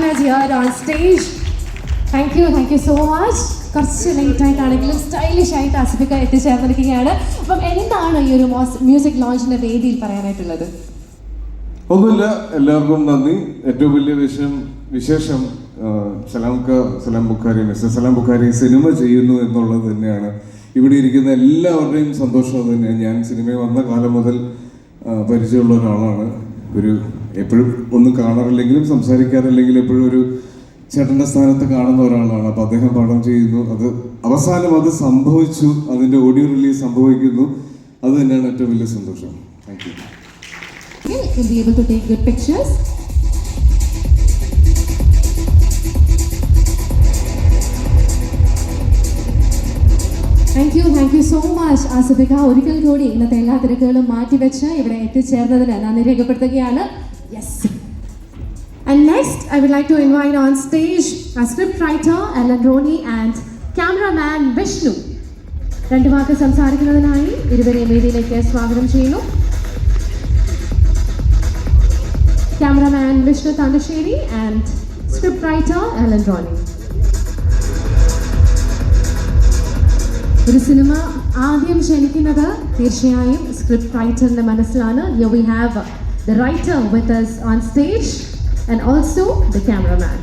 us here on stage. Thank you so much. കുറച്ച് late ആയിട്ടാണെങ്കിലും stylish ആയിട്ട് ആസിഫിക്ക എത്തിച്ചേർന്നിരിക്കുകയാണ്. അപ്പം എന്താണ് ഈ ഒരു മ്യൂസിക് ലോഞ്ചിന്റെ വേദിയിൽ പറയാനായിട്ടുള്ളത്? ഒന്നുമില്ല, എല്ലാവർക്കും നന്ദി. ഏറ്റവും വലിയ വിശേഷം സലാം ബുഖാരി സിനിമ ചെയ്യുന്നു എന്നുള്ളത് തന്നെയാണ്. ഇവിടെ ഇരിക്കുന്ന എല്ലാവരുടെയും സന്തോഷം തന്നെയാണ്. ഞാൻ സിനിമയിൽ വന്ന കാലം മുതൽ പരിചയമുള്ള ഒരാളാണ്. എപ്പോഴും ഒന്നും കാണാറില്ലെങ്കിലും സംസാരിക്കാറില്ലെങ്കിലും എപ്പോഴും ഒരു ചേട്ടൻ്റെ സ്ഥാനത്ത് കാണുന്ന ഒരാളാണ്. അപ്പോൾ അദ്ദേഹം പടം ചെയ്യുന്നു, അവസാനം അത് സംഭവിച്ചു, അതിൻ്റെ ഓഡിയോ റിലീസ് സംഭവിക്കുന്നു. അത് തന്നെയാണ് ഏറ്റവും വലിയ സന്തോഷം. Thank you. You'll be able to take good pictures. Thank you so much ആസിഫിക്ക. ഒരിക്കൽ കൂടി ഇന്നത്തെ എല്ലാ തിരക്കുകളും മാറ്റിവെച്ച് ഇവിടെ എത്തിച്ചേർന്നതിന് നന്ദി രേഖപ്പെടുത്തുകയാണ്. Yes. And next, I would like to invite on stage our scriptwriter Ellen Roney and cameraman Vishnu. രണ്ട് വാക്ക് സംസാരിക്കുന്നതിനായി ഇരുവരെയും വേദിയിലേക്ക് സ്വാഗതം ചെയ്യുന്നു. Cameraman Vishnu Tandasheri and scriptwriter Ellen Roney. ഒരു സിനിമ ആദ്യം ക്ഷണിക്കുന്നത് തീർച്ചയായും സ്ക്രിപ്റ്റ് റൈറ്ററിന്റെ മനസ്സിലാണ്. Here we have the writer with us on stage and also the cameraman.